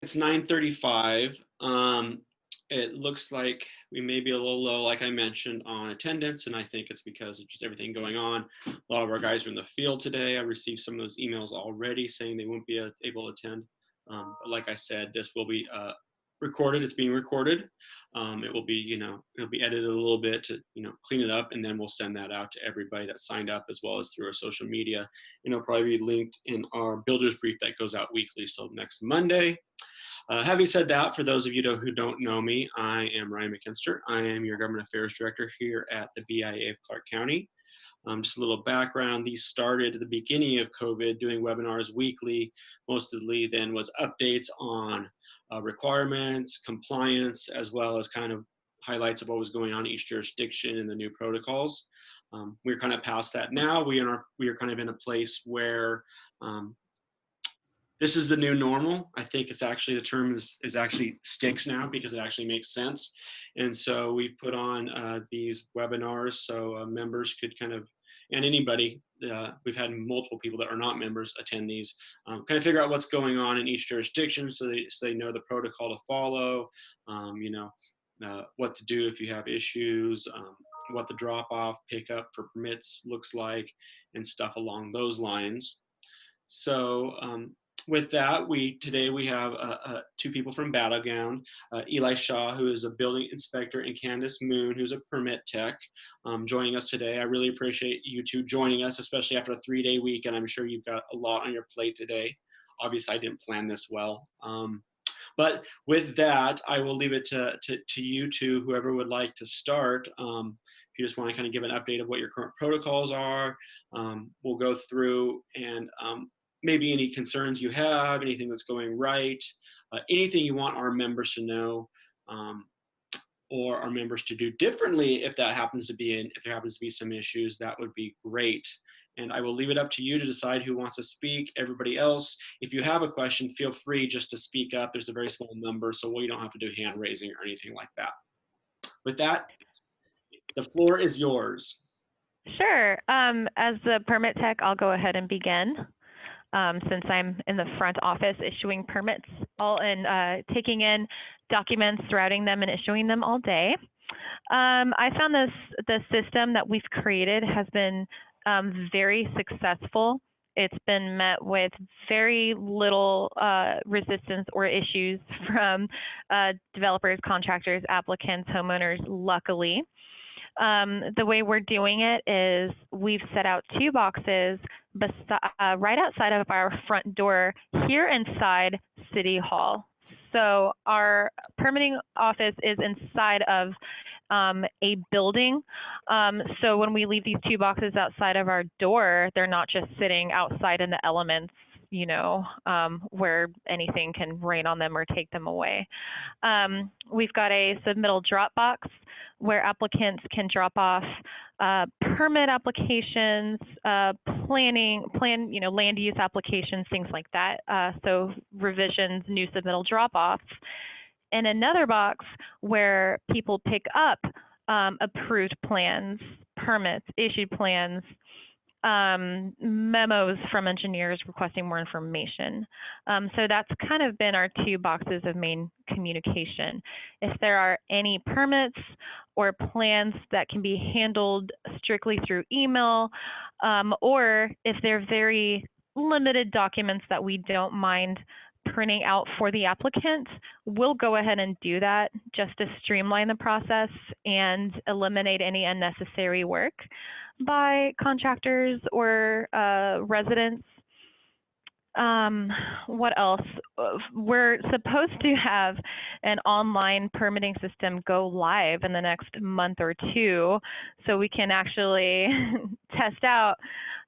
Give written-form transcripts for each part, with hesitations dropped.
It's 9:35. It looks like we may be a little low, like I mentioned, on attendance, and I think it's because of just everything going on. A lot of our guys are in the field today. I received some of those emails already saying they won't be able to attend. But like I said, this will be recorded. It's being recorded. It will be, it'll be edited a little bit to, clean it up, and then we'll send that out to everybody that signed up, as well as through our social media. And it'll probably be linked in our builders brief that goes out weekly. So next Monday. Having said that, for those of you who don't know me, I am Ryan McKinster. I am your Government Affairs Director here at the BIA of Clark County. Just a little background, these started at the beginning of COVID, doing webinars weekly, mostly then was updates on requirements, compliance, as well as kind of highlights of what was going on in each jurisdiction and the new protocols. We're kind of past that now. We are kind of in a place where this is the new normal. I think it's actually, the term is actually sticks now because it actually makes sense. And so we've put on these webinars so members could kind of, and anybody, we've had multiple people that are not members attend these, kind of figure out what's going on in each jurisdiction so they know the protocol to follow, what to do if you have issues, what the drop off, pickup for permits looks like, and stuff along those lines. So with that, today we have two people from Battleground, Eli Shaw, who is a building inspector, and Canance Moon, who's a permit tech, joining us today. I really appreciate you two joining us, especially after a 3-day week, and I'm sure you've got a lot on your plate today. Obviously, I didn't plan this well. But with that, I will leave it to you two, whoever would like to start. If you just want to kind of give an update of what your current protocols are, we'll go through and maybe any concerns you have, anything that's going right, anything you want our members to know, or our members to do differently if there happens to be some issues, that would be great. And I will leave it up to you to decide who wants to speak. Everybody else, if you have a question, feel free just to speak up. There's a very small number, so we don't have to do hand raising or anything like that. With that, the floor is yours. Sure. As the permit tech, I'll go ahead and begin. Since I'm in the front office issuing permits and taking in documents, routing them, and issuing them all day. I found the system that we've created has been very successful. It's been met with very little resistance or issues from developers, contractors, applicants, homeowners, luckily. The way we're doing it is we've set out 2 boxes right outside of our front door here inside City Hall. So our permitting office is inside of a building. So when we leave these 2 boxes outside of our door, they're not just sitting outside in the elements, where anything can rain on them or take them away. We've got a submittal drop box where applicants can drop off permit applications, land use applications, things like that. So revisions, new submittal drop-offs. And another box where people pick up approved plans, permits, issued plans, memos from engineers requesting more information. So that's kind of been our 2 boxes of main communication. If there are any permits or plans that can be handled strictly through email, or if they're very limited documents that we don't mind printing out for the applicant, we'll go ahead and do that just to streamline the process and eliminate any unnecessary work by contractors or residents. What else? We're supposed to have an online permitting system go live in the next month or 2, so we can actually test out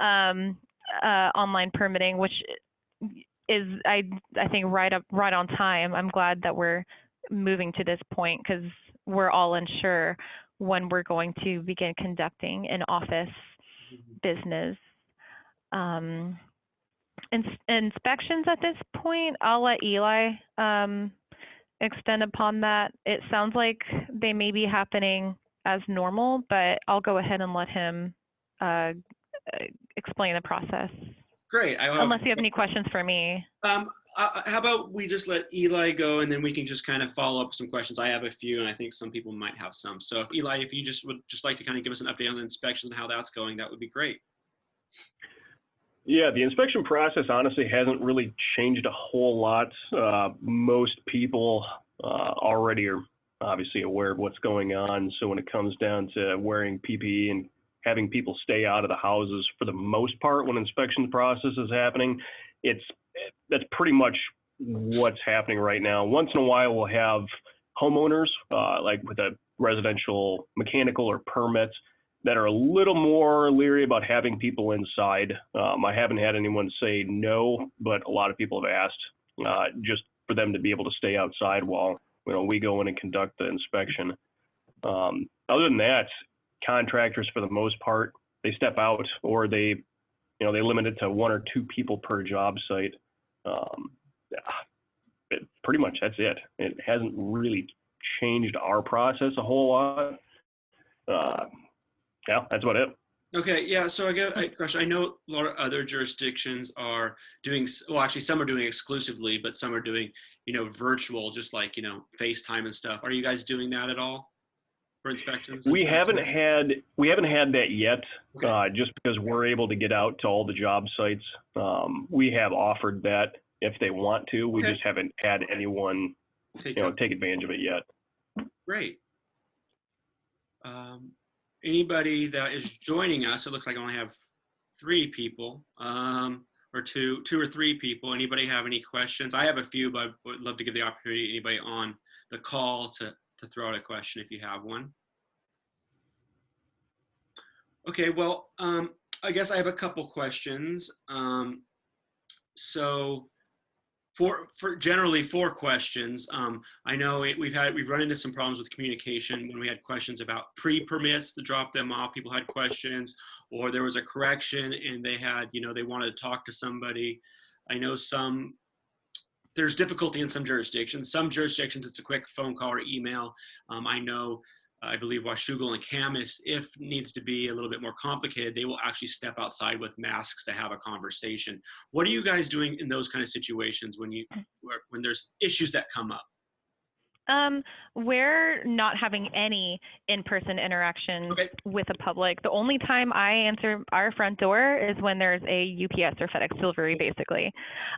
online permitting, which is, I think, right on time. I'm glad that we're moving to this point because we're all unsure when we're going to begin conducting an office business. Inspections at this point, I'll let Eli extend upon that. It sounds like they may be happening as normal, but I'll go ahead and let him explain the process. Great. Unless you have any questions for me. how about we just let Eli go, and then we can just kind of follow up with some questions. I have a few, and I think some people might have some. So Eli, if you just would just like to kind of give us an update on the inspections and how that's going, that would be great. Yeah, the inspection process honestly hasn't really changed a whole lot. Most people already are obviously aware of what's going on. So when it comes down to wearing PPE and having people stay out of the houses for the most part when inspection process is happening, that's pretty much what's happening right now. Once in a while, we'll have homeowners like with a residential mechanical or permit that are a little more leery about having people inside. I haven't had anyone say no, but a lot of people have asked just for them to be able to stay outside while we go in and conduct the inspection. Other than that, contractors for the most part, they step out or they limit it to 1 or 2 people per job site. Pretty much that's it. It hasn't really changed our process a whole lot. Yeah, that's about it. Okay, yeah, so I know a lot of other jurisdictions are doing, well, actually some are doing exclusively, but some are doing, virtual, just like, FaceTime and stuff. Are you guys doing that at all for inspections? We haven't had that yet, okay. Just because we're able to get out to all the job sites. We have offered that if they want to. We Okay. just haven't had anyone, take advantage of it yet. Great. Anybody that is joining us, it looks like I only have 3 people, or two or 3 people. Anybody have any questions? I have a few, but I would love to give the opportunity to anybody on the call to throw out a question if you have one. Okay, well, I guess I have a couple questions. So for generally 4 questions. I know we've run into some problems with communication when we had questions about pre-permits to drop them off. People had questions, or there was a correction and they had, they wanted to talk to somebody. I know there's difficulty in some jurisdictions. Some jurisdictions, it's a quick phone call or email. I believe Washougal and Camas, if needs to be a little bit more complicated, they will actually step outside with masks to have a conversation. What are you guys doing in those kind of situations when there's issues that come up? We're not having any in-person interactions with the public. The only time I answer our front door is when there's a UPS or FedEx delivery, basically.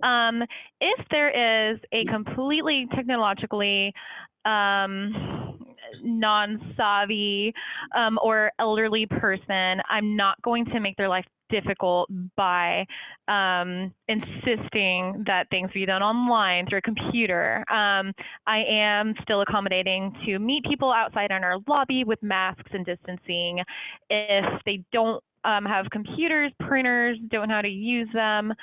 If there is a completely technologically non-savvy or elderly person, I'm not going to make their life difficult by insisting that things be done online through a computer. I am still accommodating to meet people outside in our lobby with masks and distancing. If they don't have computers, printers, don't know how to use them.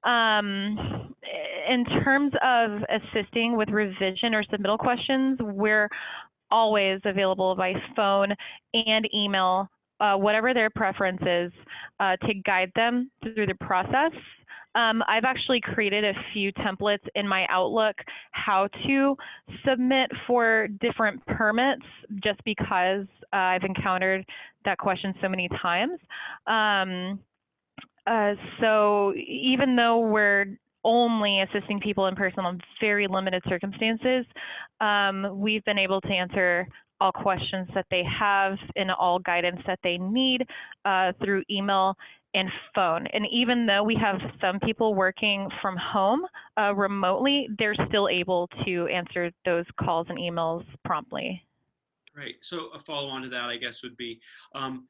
In terms of assisting with revision or submittal questions, we're always available by phone and email, whatever their preference is, to guide them through the process. I've actually created a few templates in my Outlook how to submit for different permits, just because I've encountered that question so many times. So even though we're only assisting people in person on very limited circumstances, we've been able to answer all questions that they have and all guidance that they need through email and phone. And even though we have some people working from home remotely, they're still able to answer those calls and emails promptly. Great. So a follow-on to that, I guess, would be, I'm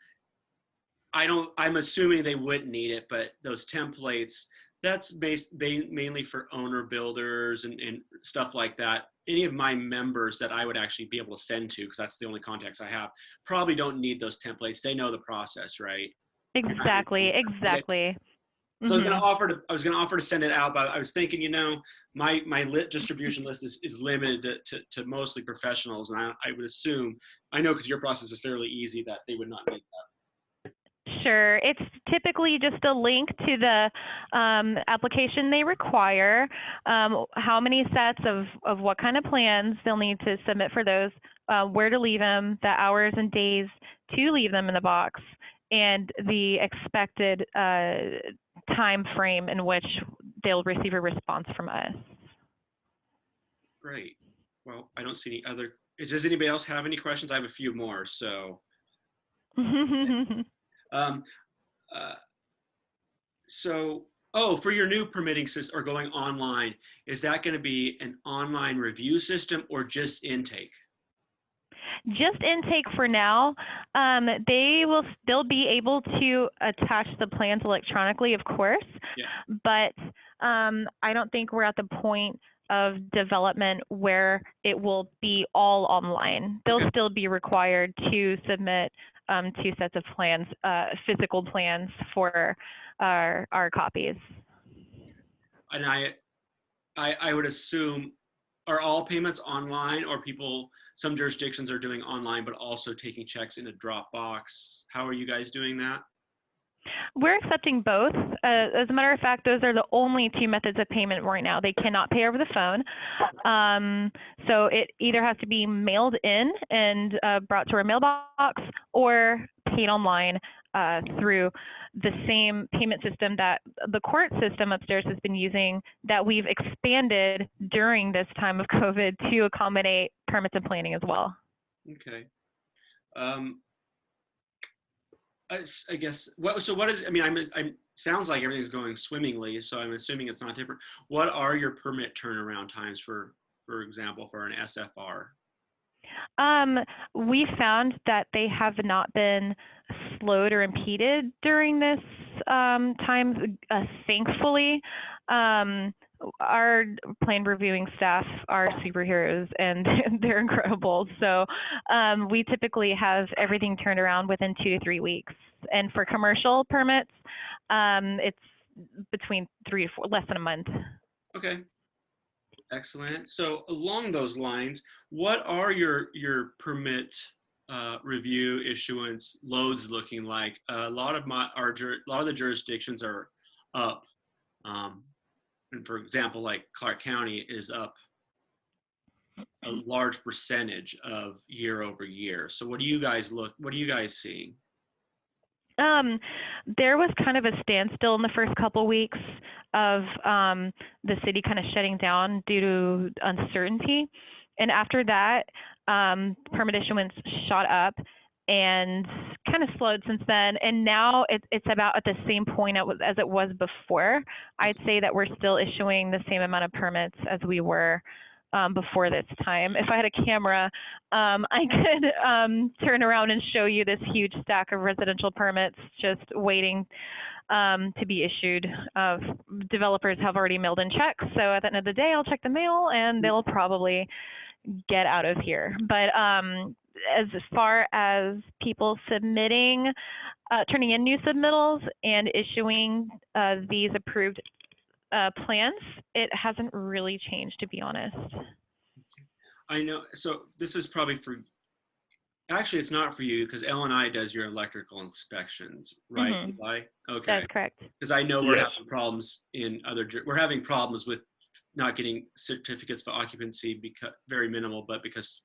assuming they wouldn't need it, but those templates, that's mainly for owner builders and stuff like that. Any of my members that I would actually be able to send to, because that's the only contacts I have, probably don't need those templates. They know the process, right? Exactly. Okay. So Mm-hmm. I was gonna offer to send it out, but I was thinking, my distribution list is limited to mostly professionals, and I would assume, I know because your process is fairly easy, that they would not need that. Sure. It's typically just a link to the application they require, how many sets of what kind of plans they'll need to submit for those, where to leave them, the hours and days to leave them in the box, and the expected time frame in which they'll receive a response from us. Great. Well, I don't see any other. Does anybody else have any questions? I have a few more. So, um, uh, so, oh, for your new permitting system or going online, is that going to be an online review system or just intake? Just intake for now. They will still be able to attach the plans electronically, of course, Yeah. but I don't think we're at the point of development where it will be all online. They'll Okay. still be required to submit 2 sets of plans, physical plans for our copies. And I would assume, are all payments online, or some jurisdictions are doing online but also taking checks in a Dropbox? How are you guys doing that? We're accepting both. As a matter of fact, those are the only 2 methods of payment right now. They cannot pay over the phone. So it either has to be mailed in and brought to our mailbox, or paid online through the same payment system that the court system upstairs has been using, that we've expanded during this time of COVID to accommodate permits and planning as well. Okay. I guess what is, I mean, I'm sounds like everything's going swimmingly, so I'm assuming it's not different. What are your permit turnaround times for example, for an SFR? We found that they have not been slowed or impeded during this time, thankfully. Our plan reviewing staff are superheroes, and they're incredible. So we typically have everything turned around within 2 to 3 weeks. And for commercial permits, it's between 3 to 4, less than a month. Okay. Excellent. So along those lines, what are your permit review issuance loads looking like? A lot of the jurisdictions are up, and for example, like Clark County is up a large percentage of year over year. So what do you guys seeing? There was kind of a standstill in the first couple weeks of the city kind of shutting down due to uncertainty. And after that, permit issuance shot up and kind of slowed since then. And now it's about at the same point as it was before. I'd say that we're still issuing the same amount of permits as we were before this time. If I had a camera, I could turn around and show you this huge stack of residential permits just waiting to be issued. Developers have already mailed in checks, so at the end of the day, I'll check the mail and they'll probably get out of here. But as far as people submitting, turning in new submittals and issuing these approved plans, it hasn't really changed, to be honest. I know. So this is probably actually, it's not for you, because L&I does your electrical inspections, right, Mm-hmm. Eli? Okay. That's correct. Because I know we're having problems we're having problems with not getting certificates of occupancy, because very minimal, but because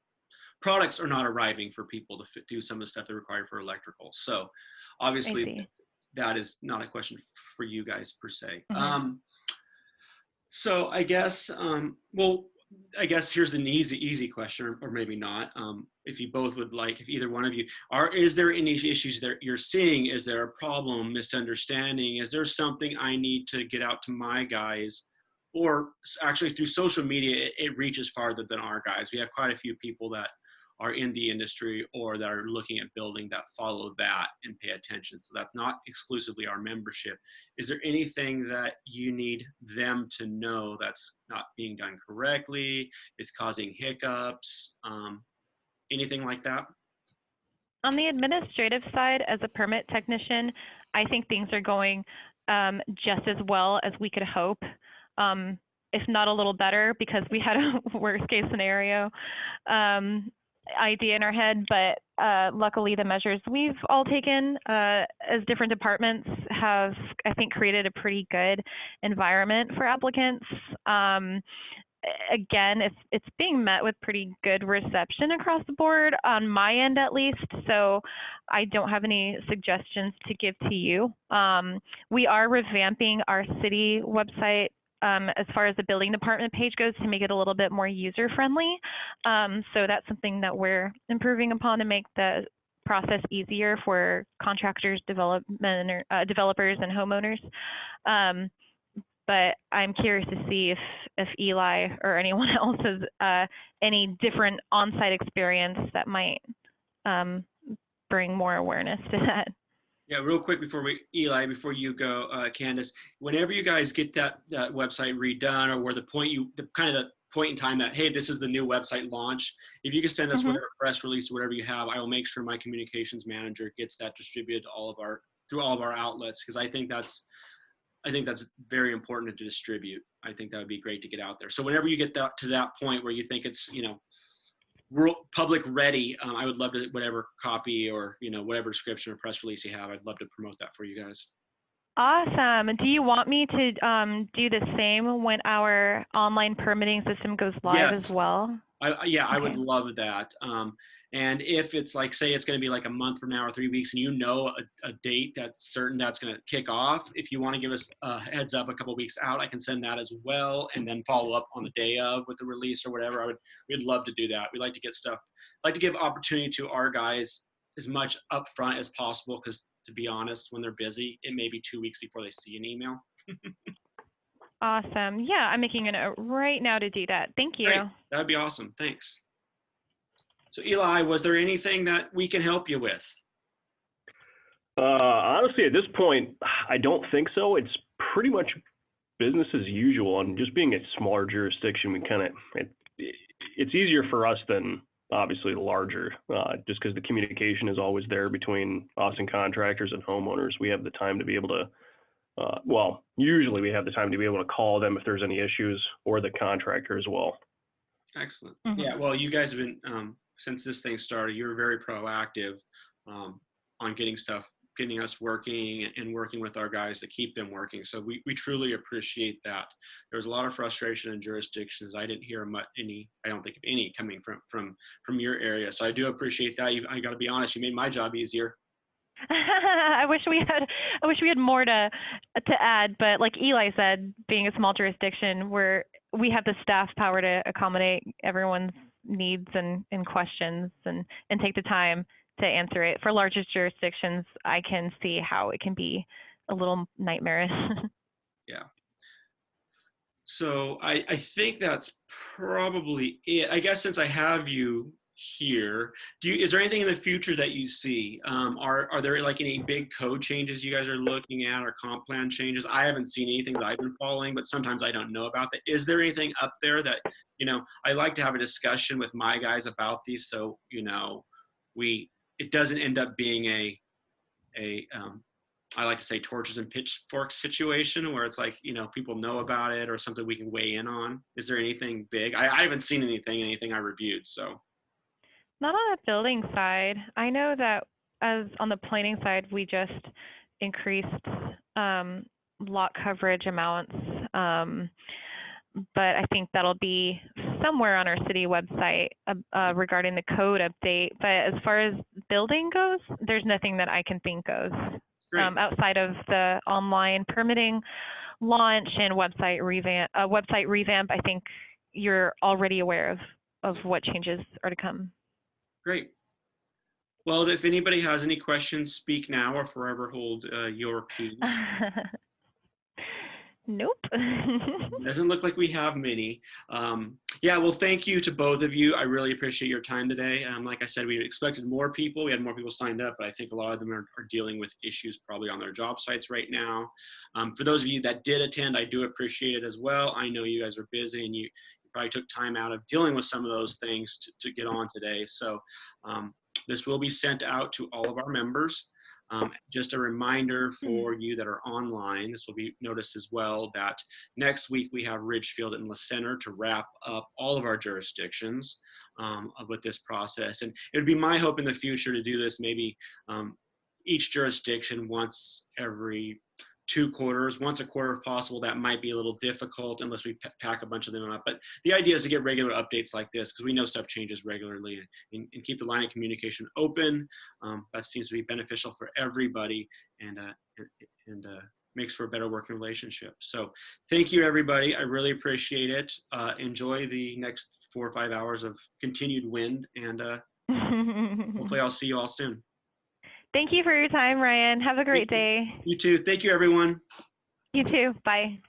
products are not arriving for people to do some of the stuff they're required for electrical. So obviously that is not a question for you guys per se. Mm-hmm. So I guess, I guess here's an easy question, or maybe not. If you both would like, if either one of you is there any issues that you're seeing? Is there a problem, misunderstanding? Is there something I need to get out to my guys? Or actually through social media, it reaches farther than our guys. We have quite a few people that are in the industry or that are looking at building that follow that and pay attention. So that's not exclusively our membership. Is there anything that you need them to know that's not being done correctly? It's causing hiccups, anything like that? On the administrative side, as a permit technician, I think things are going just as well as we could hope, if not a little better, because we had a worst case scenario idea in our head. But luckily, the measures we've all taken as different departments have, I think, created a pretty good environment for applicants. Again, it's being met with pretty good reception across the board, on my end at least, so I don't have any suggestions to give to you. We are revamping our city website as far as the building department page goes to make it a little bit more user friendly. So that's something that we're improving upon to make the process easier for contractors, development, developers, and homeowners. But I'm curious to see if Eli or anyone else has any different on-site experience that might bring more awareness to that. Yeah, real quick Eli, before you go, Candace, whenever you guys get that website redone, or where the point in time that, hey, this is the new website launch, if you can send us whatever press release or whatever you have, I will make sure my communications manager gets that distributed to through all of our outlets, because I think that's very important to distribute. I think that would be great to get out there. So whenever you get to that point where you think it's, public ready, I would love to, whatever copy or, whatever description or press release you have, I'd love to promote that for you guys. Awesome. Do you want me to do the same when our online permitting system goes live as well? I would love that. And if it's like, say it's going to be like a month from now or 3 weeks, and a date that's certain that's going to kick off, if you want to give us a heads up a couple of weeks out, I can send that as well, and then follow up on the day of with the release or whatever. We'd love to do that. We'd like to get give opportunity to our guys as much upfront as possible, because to be honest, when they're busy, it may be 2 weeks before they see an email. Awesome. Yeah, I'm making a note right now to do that. Thank you. Great. That'd be awesome. Thanks. So Eli, was there anything that we can help you with? Honestly, at this point, I don't think so. It's pretty much business as usual. And just being a smaller jurisdiction, it's easier for us than obviously the larger, just because the communication is always there between us and contractors and homeowners. We have the time to be able to, usually we have the time to be able to call them if there's any issues, or the contractor as well. Excellent. Yeah, well, you guys have been, since this thing started, you're very proactive on getting us working and working with our guys to keep them working. So we truly appreciate that. There was a lot of frustration in jurisdictions. I didn't hear I don't think of any coming from your area. So I do appreciate that. I got to be honest, you made my job easier. I wish we had more to add, but like Eli said, being a small jurisdiction, we have the staff power to accommodate everyone's needs and questions and take the time to answer it. For larger jurisdictions, I can see how it can be a little nightmarish. Yeah. So I think that's probably it. I guess since I have you here, is there anything in the future that you see? Are there like any big code changes you guys are looking at, or comp plan changes? I haven't seen anything that I've been following, but sometimes I don't know about that. Is there anything up there that, I like to have a discussion with my guys about these, so it doesn't end up being I like to say torches and pitchforks situation where it's like, people know about it or something we can weigh in on. Is there anything big? I haven't seen anything I reviewed, so. Not on the building side. I know that as on the planning side, we just increased lot coverage amounts, but I think that'll be somewhere on our city website regarding the code update. But as far as building goes, there's nothing that I can think of outside of the online permitting launch and website revamp. I think you're already aware of what changes are to come. Great. Well, if anybody has any questions, speak now or forever hold your peace. Nope. Doesn't look like we have many. Yeah, well, thank you to both of you. I really appreciate your time today. Like I said, we expected more people. We had more people signed up, but I think a lot of them are dealing with issues probably on their job sites right now. For those of you that did attend, I do appreciate it as well. I know you guys are busy and you probably took time out of dealing with some of those things to get on today. So this will be sent out to all of our members. Just a reminder for you that are online, this will be noticed as well, that next week we have Ridgefield and La Center to wrap up all of our jurisdictions with this process. And it would be my hope in the future to do this maybe each jurisdiction once every 2 quarters, once a quarter if possible. That might be a little difficult unless we pack a bunch of them up. But the idea is to get regular updates like this, because we know stuff changes regularly, and keep the line of communication open. That seems to be beneficial for everybody. And makes for a better working relationship. So thank you, everybody. I really appreciate it. Enjoy the next 4 or 5 hours of continued wind, and hopefully I'll see you all soon. Thank you for your time, Ryan. Have a great day. You too. Thank you, everyone. You too. Bye.